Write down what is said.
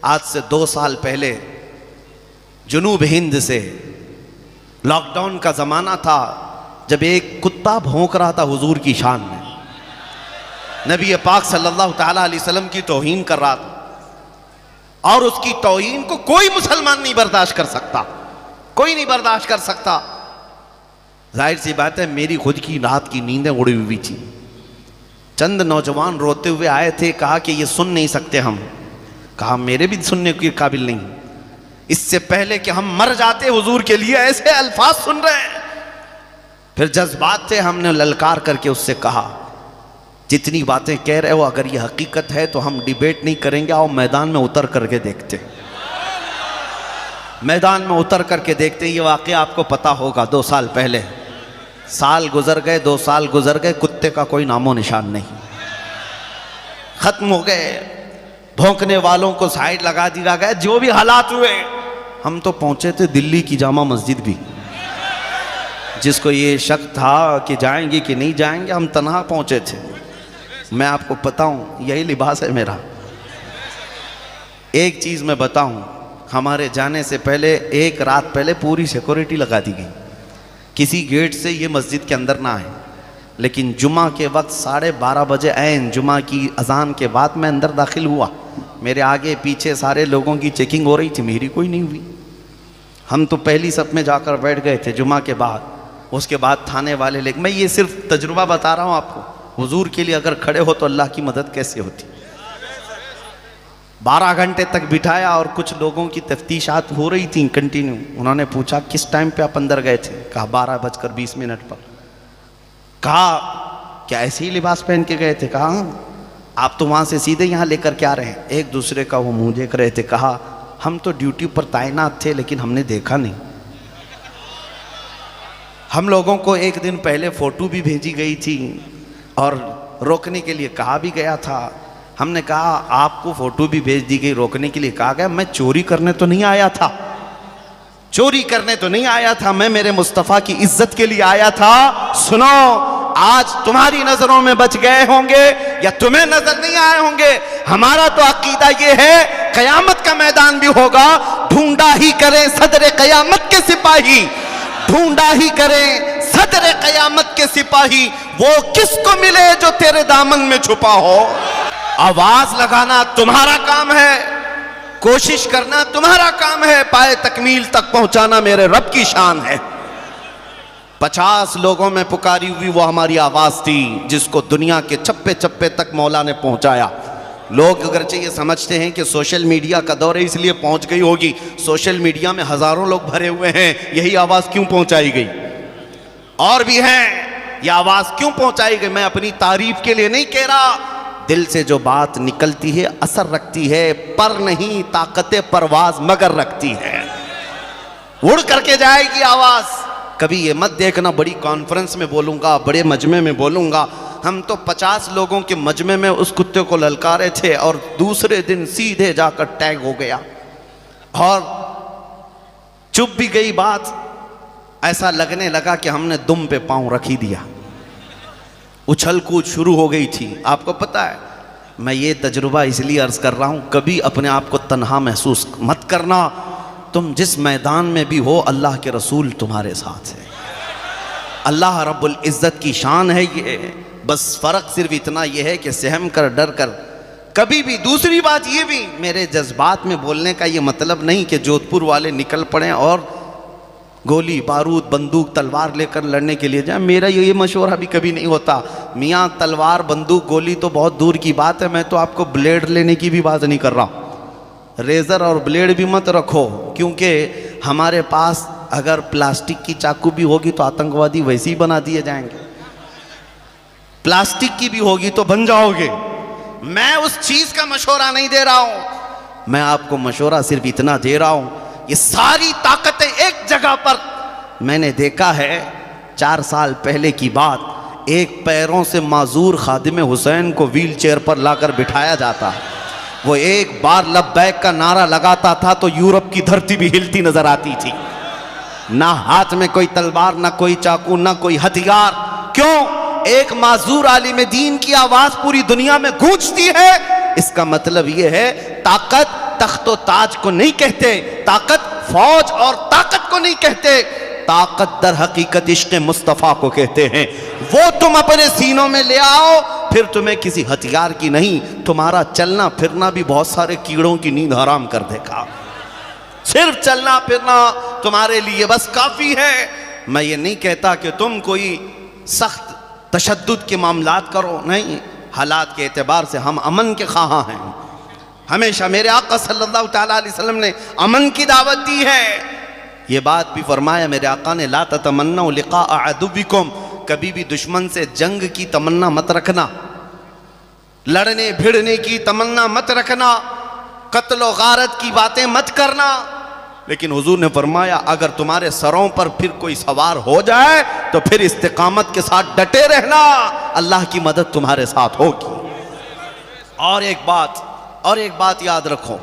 आज से 2 साल पहले जुनूब हिंद से लॉकडाउन का ज़माना था, जब एक कुत्ता भौंक रहा था हुजूर की शान में, नबी पाक सल्लल्लाहु ताला अलैहि वसल्लम की तौहीन कर रहा था, और उसकी तौहीन को कोई मुसलमान नहीं बर्दाश्त कर सकता, कोई नहीं बर्दाश्त कर सकता। जाहिर सी बात है, मेरी खुद की रात की नींदें उड़ी हुई थी। चंद नौजवान रोते हुए आए थे, कहा कि ये सुन नहीं सकते हम। कहा मेरे भी सुनने के काबिल नहीं, इससे पहले कि हम मर जाते हुजूर के लिए ऐसे अल्फाज सुन रहे हैं। फिर जज्बात थे, हमने ललकार करके उससे कहा जितनी बातें कह रहे हो अगर ये हकीकत है तो हम डिबेट नहीं करेंगे, आओ मैदान में उतर करके देखते। मैदान में उतर करके देखते। ये वाकया आपको पता होगा, 2 साल पहले। साल गुजर गए, 2 साल गुजर गए, कुत्ते का कोई नामो निशान नहीं, खत्म हो गए। भौंकने वालों को साइड लगा दिया गया। जो भी हालात हुए, हम तो पहुंचे थे दिल्ली की जामा मस्जिद भी, जिसको ये शक था कि जाएंगे कि नहीं जाएंगे, हम तन्हा पहुंचे थे। मैं आपको बताऊं, यही लिबास है मेरा। एक चीज़ मैं बताऊं, हमारे जाने से पहले 1 रात पहले पूरी सिक्योरिटी लगा दी गई, किसी गेट से ये मस्जिद के अंदर ना आए। लेकिन जुमा के वक्त 12:30 बजे ऐन जुमा की अजान के बाद मैं अंदर दाखिल हुआ। मेरे आगे पीछे सारे लोगों की चेकिंग हो रही थी, मेरी कोई नहीं हुई। हम तो पहली सफ में जाकर बैठ गए थे जुमा के बाद। उसके बाद थाने वाले लेकिन मैं ये सिर्फ तजुर्बा बता रहा हूँ आपको, हुजूर के लिए अगर खड़े हो तो अल्लाह की मदद कैसे होती। 12 घंटे तक बिठाया और कुछ लोगों की तफ्तीशात हो रही थी कंटिन्यू। उन्होंने पूछा किस टाइम पे आप अंदर गए थे? कहा 12:20 पर। कहा क्या ऐसे ही लिबास पहन के गए थे? कहा आप तो वहाँ से सीधे यहाँ लेकर के आ रहे हैं। एक दूसरे का वो मुँह देख रहे थे। कहा हम तो ड्यूटी पर तैनात थे लेकिन हमने देखा नहीं। हम लोगों को एक दिन पहले फ़ोटो भी भेजी गई थी और रोकने के लिए कहा भी गया था। हमने कहा आपको फ़ोटो भी भेज दी गई, रोकने के लिए कहा गया। मैं चोरी करने तो नहीं आया था, चोरी करने तो नहीं आया था, मैं मेरे मुस्तफ़ा की इज्जत के लिए आया था। सुनो, आज तुम्हारी नज़रों में बच गए होंगे या तुम्हें नज़र नहीं आए होंगे, हमारा तो अकीदा ये है क़यामत का मैदान भी होगा, ढूंढा ही करें सदर क़यामत के सिपाही, ढूंढा ही करें सदर क़यामत के सिपाही, वो किसको मिले जो तेरे दामन में छुपा हो। आवाज लगाना तुम्हारा काम है, कोशिश करना तुम्हारा काम है, पाए तकमील तक पहुंचाना मेरे रब की शान है। 50 लोगों में पुकारी हुई वो हमारी आवाज थी, जिसको दुनिया के चप्पे चप्पे तक मौला ने पहुंचाया। लोग अगरचे ये समझते हैं कि सोशल मीडिया का दौर है इसलिए पहुंच गई होगी। सोशल मीडिया में हजारों लोग भरे हुए हैं, यही आवाज क्यों पहुंचाई गई? और भी हैं, ये आवाज क्यों पहुंचाई गई? मैं अपनी तारीफ के लिए नहीं कह रहा, दिल से जो बात निकलती है असर रखती है, पर नहीं ताकते परवाज मगर रखती है, उड़ करके जाएगी आवाज। कभी ये मत देखना बड़ी कॉन्फ्रेंस में बोलूंगा, बड़े मजमे में बोलूंगा। हम तो 50 लोगों के मजमे में उस कुत्ते को ललकारे थे और दूसरे दिन सीधे जाकर टैग हो गया और चुप भी गई बात। ऐसा लगने लगा कि हमने दुम पे पांव रख ही दिया, उछल कूद शुरू हो गई थी। आपको पता है, मैं ये तजुर्बा इसलिए अर्ज कर रहा हूं, कभी अपने आप को तन्हा महसूस मत करना। तुम जिस मैदान में भी हो, अल्लाह के रसूल तुम्हारे साथ है, अल्लाह रब्बुल इज़्ज़त की शान है ये। बस फ़र्क सिर्फ इतना ये है कि सहम कर डर कर कभी भी। दूसरी बात ये भी, मेरे जज्बात में बोलने का ये मतलब नहीं कि जोधपुर वाले निकल पड़ें और गोली बारूद बंदूक तलवार लेकर लड़ने के लिए जाए। मेरा ये मशवरा भी कभी नहीं होता। मियाँ तलवार बंदूक गोली तो बहुत दूर की बात है, मैं तो आपको ब्लेड लेने की भी बात नहीं कर रहा। रेज़र और ब्लेड भी मत रखो, क्योंकि हमारे पास अगर प्लास्टिक की चाकू भी होगी तो आतंकवादी वैसे ही बना दिए जाएंगे, प्लास्टिक की भी होगी तो बन जाओगे। मैं उस चीज़ का मशवरा नहीं दे रहा हूँ, मैं आपको मशवरा सिर्फ इतना दे रहा हूँ, ये सारी ताकतें एक जगह पर। मैंने देखा है 4 साल पहले की बात, एक पैरों से माजूर खादिम हुसैन को व्हील चेयर पर लाकर बिठाया जाता, वो एक बार लब्बैक का नारा लगाता था तो यूरोप की धरती भी हिलती नजर आती थी। ना हाथ में कोई तलवार, ना कोई चाकू, ना कोई हथियार। क्यों? एक माजूर आलिम दीन की आवाज पूरी दुनिया में गूंजती है। इसका मतलब यह है ताकत तख्तो ताज को नहीं कहते, ताकत फौज और ताकत को नहीं कहते, ताकत दर हकीकत इश्क मुस्तफ़ा को कहते हैं। वो तुम अपने सीनों में ले आओ, फिर तुम्हें किसी हथियार की नहीं, तुम्हारा चलना फिरना भी बहुत सारे कीड़ों की नींद हराम कर देगा। सिर्फ चलना फिरना तुम्हारे लिए बस काफी है। मैं ये नहीं कहता कि तुम कोई सख्त तशद्दुद के मामलात करो, नहीं, हालात के एतबार से हम अमन के ख़्वाह हैं। हमेशा मेरे आका सल्लल्लाहु तआला अलैहि वसल्लम ने अमन की दावत दी है। ये बात भी फरमाया मेरे आका ने, ला ततमन्नौ लिक़ा अदुव्विकुम, कभी भी दुश्मन से जंग की तमन्ना मत रखना, लड़ने भिड़ने की तमन्ना मत रखना, कत्ल और गारत की बातें मत करना। लेकिन हुजूर ने फरमाया अगर तुम्हारे सरों पर फिर कोई सवार हो जाए तो फिर इस्तिकामत के साथ डटे रहना, अल्लाह की मदद तुम्हारे साथ होगी। और एक बात याद रखो,